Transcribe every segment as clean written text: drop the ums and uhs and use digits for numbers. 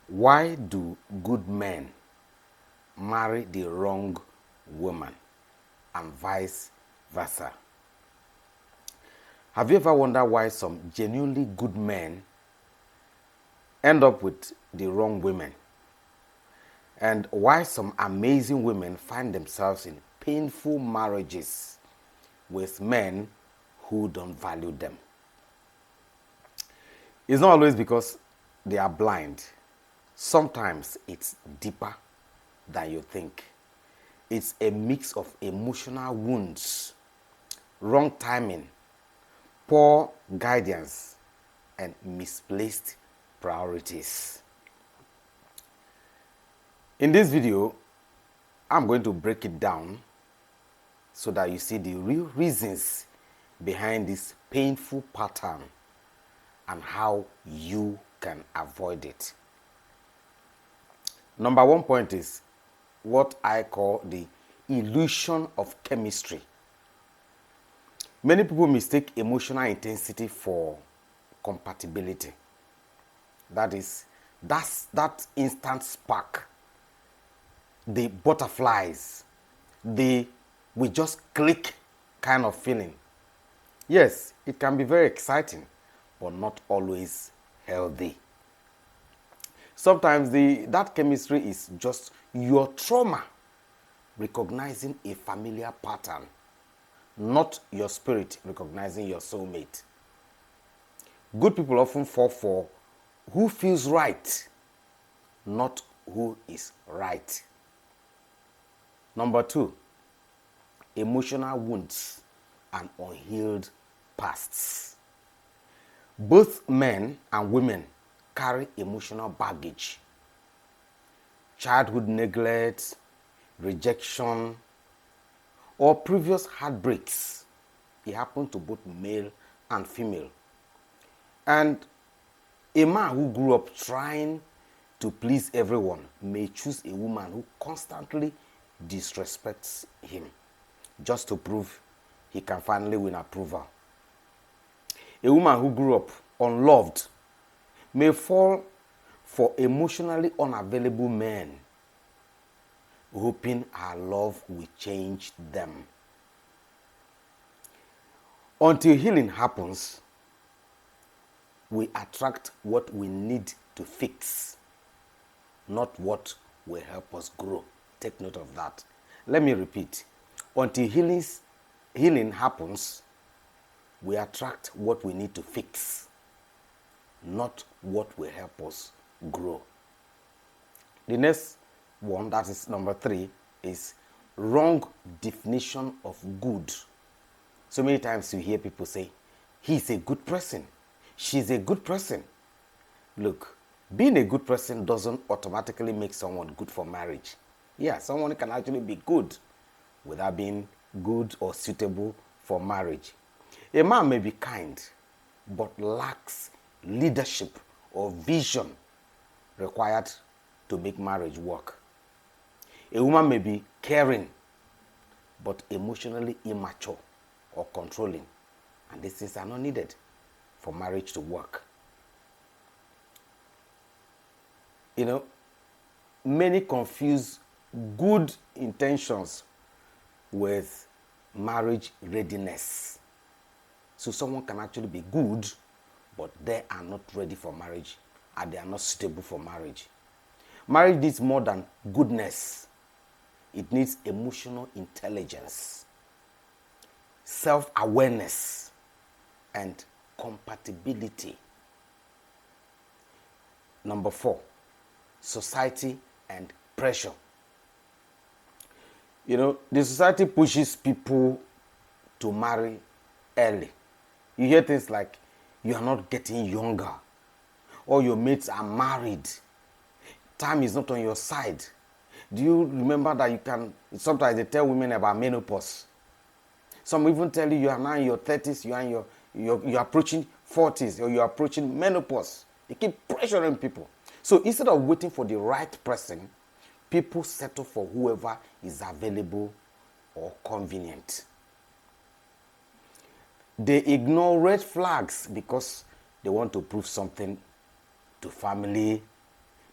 Why do good men marry the wrong woman and vice versa? Have you ever wondered why some genuinely good men end up with the wrong women? And why some amazing women find themselves in painful marriages with men who don't value them? It's not always because they are blind. Sometimes it's deeper than you think. It's a mix of emotional wounds, wrong timing, poor guidance, and misplaced priorities. In this video, I'm going to break it down so that you see the real reasons behind this painful pattern and how you can avoid it. Number one point is what I call the illusion of chemistry. Many people mistake emotional intensity for compatibility. That is, that instant spark, the butterflies, the we just click kind of feeling. Yes, it can be very exciting, but not always healthy. Sometimes that chemistry is just your trauma recognizing a familiar pattern, not your spirit recognizing your soulmate. Good people often fall for who feels right, not who is right. Number two, emotional wounds and unhealed pasts. Both men and women carry emotional baggage. Childhood neglect, rejection, or previous heartbreaks. It happens to both male and female. And a man who grew up trying to please everyone may choose a woman who constantly disrespects him just to prove he can finally win approval. A woman who grew up unloved may fall for emotionally unavailable men, hoping her love will change them. Until healing happens, we attract what we need to fix, not what will help us grow. Take note of that. Let me repeat. Until healing happens, we attract what we need to fix, not what will help us grow. The next one, that is number three, is wrong definition of good. So many times you hear people say, he's a good person, she's a good person. Look, being a good person doesn't automatically make someone good for marriage. Yeah, someone can actually be good without being good or suitable for marriage. A man may be kind, but lacks leadership or vision required to make marriage work. A woman may be caring, but emotionally immature or controlling. And these things are not needed for marriage to work. You know, many confuse good intentions with marriage readiness. So someone can actually be good, but they are not ready for marriage and they are not suitable for marriage. Marriage needs more than goodness. It needs emotional intelligence, self-awareness, and compatibility. Number four, society and pressure. You know, the society pushes people to marry early. You hear things like, you are not getting younger, or your mates are married. Time is not on your side. Do you remember that you can, sometimes they tell women about menopause. Some even tell you are now in your 30s, you're approaching 40s, or you're approaching menopause. They keep pressuring people. So instead of waiting for the right person, people settle for whoever is available or convenient. They ignore red flags because they want to prove something to family,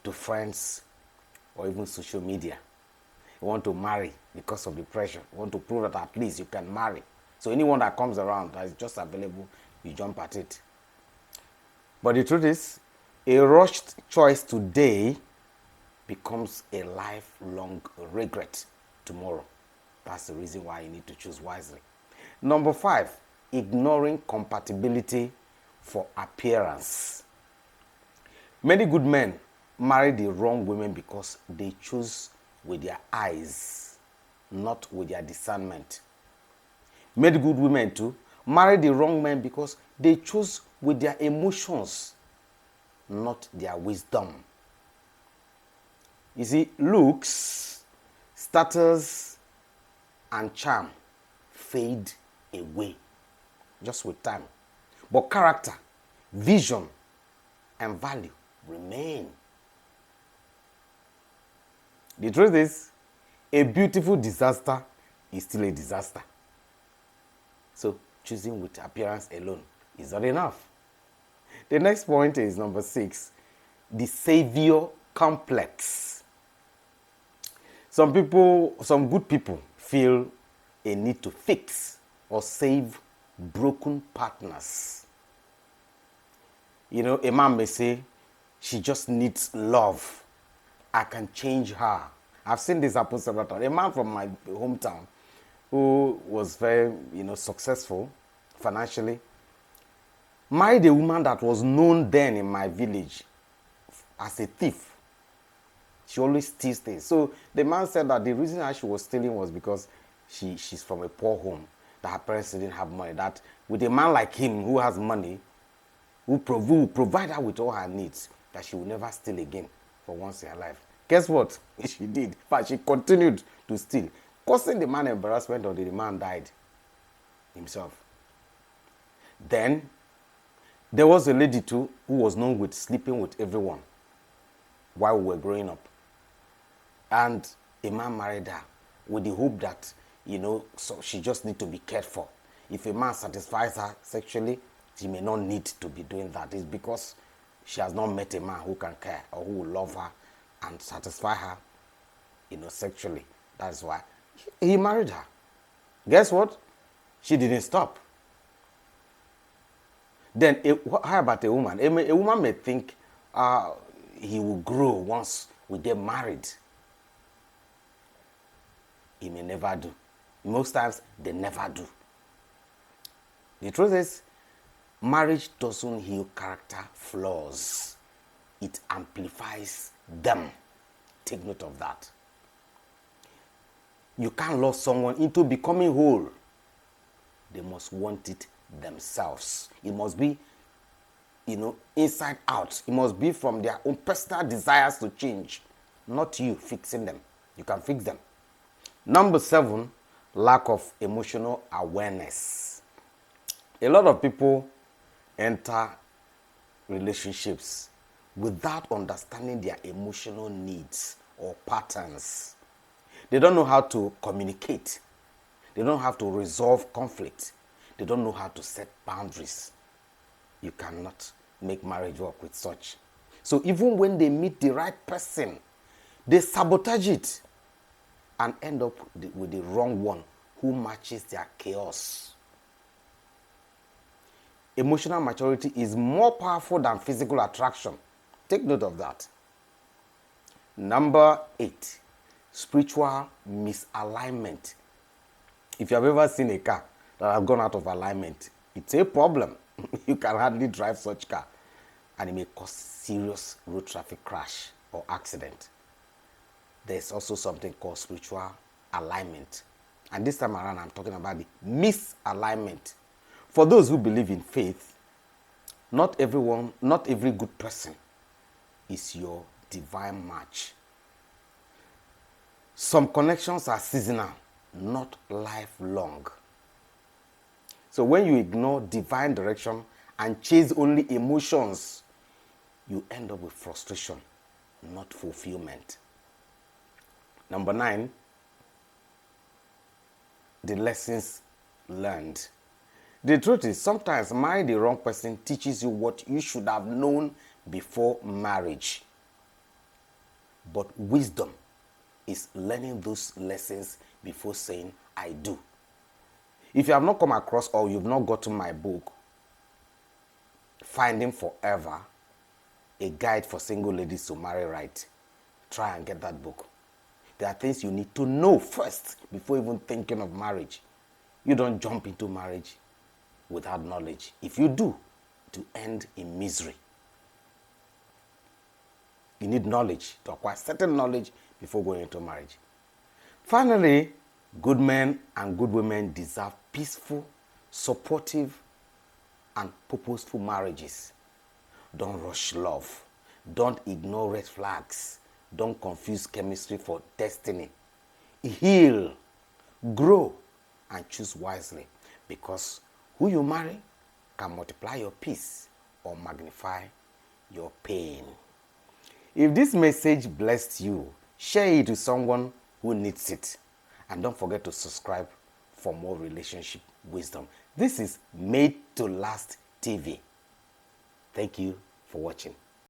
to friends or even social media. You want to marry because of the pressure. You want to prove that at least you can marry. So anyone that comes around that is just available, you jump at it. But the truth is, a rushed choice today becomes a lifelong regret tomorrow. That's the reason why you need to choose wisely. Number 5, ignoring compatibility for appearance. Many good men marry the wrong women because they choose with their eyes, not with their discernment. Many good women too marry the wrong men because they choose with their emotions, not their wisdom. You see, looks, status, and charm fade away just with time. But character, vision, and value remain. The truth is, a beautiful disaster is still a disaster. So choosing with appearance alone is not enough. The next point is number 6, the savior complex. Some good people feel a need to fix or save broken partners. You know, a man may say, she just needs love. I can change her. I've seen this happen several times. A man from my hometown who was very, successful financially, married a woman that was known then in my village as a thief. She always steals things. So the man said that the reason why she was stealing was because she's from a poor home, that her parents didn't have money. That with a man like him who has money, who will provide her with all her needs, that she will never steal again for once in her life. Guess what? She did. But she continued to steal, causing the man embarrassment until the man died himself. Then there was a lady too who was known with sleeping with everyone while we were growing up. And a man married her with the hope that, so she just need to be cared for. If a man satisfies her sexually, she may not need to be doing that. It's because she has not met a man who can care or who will love her and satisfy her, sexually. That's why he married her. Guess what? She didn't stop. Then, how about a woman? A woman may think he will grow once we get married. He may never do. Most times, they never do. The truth is, marriage doesn't heal character flaws. It amplifies them. Take note of that. You can't love someone into becoming whole. They must want it themselves. It must be, inside out. It must be from their own personal desires to change, not you fixing them. You can fix them. Number 7, lack of emotional awareness. A lot of people enter relationships without understanding their emotional needs or patterns. They don't know how to communicate. They don't know how to resolve conflict. They don't know how to set boundaries. You cannot make marriage work with such. So even when they meet the right person, they sabotage it and end up with the wrong one who matches their chaos. Emotional maturity is more powerful than physical attraction. Take note of that. Number 8, spiritual misalignment. If you have ever seen a car that has gone out of alignment, it's a problem. You can hardly drive such car, and it may cause serious road traffic crash or accident. There's also something called spiritual alignment. And this time around, I'm talking about the misalignment. For those who believe in faith, not every good person is your divine match. Some connections are seasonal, not lifelong. So when you ignore divine direction and chase only emotions, you end up with frustration, not fulfillment. Number 9, the lessons learned. The truth is, sometimes marrying the wrong person teaches you what you should have known before marriage. But wisdom is learning those lessons before saying, I do. If you have not come across or you've not gotten my book, Finding Forever, a guide for single ladies to marry right, try and get that book. There are things you need to know first before even thinking of marriage. You don't jump into marriage without knowledge. If you do, to end in misery. You need knowledge, to acquire certain knowledge before going into marriage. Finally, good men and good women deserve peaceful, supportive, and purposeful marriages. Don't rush love. Don't ignore red flags. Don't confuse chemistry for destiny. Heal, grow, and choose wisely, because who you marry can multiply your peace or magnify your pain. If this message blessed you, share it with someone who needs it. And don't forget to subscribe for more relationship wisdom. This is Made to Last TV. Thank you for watching.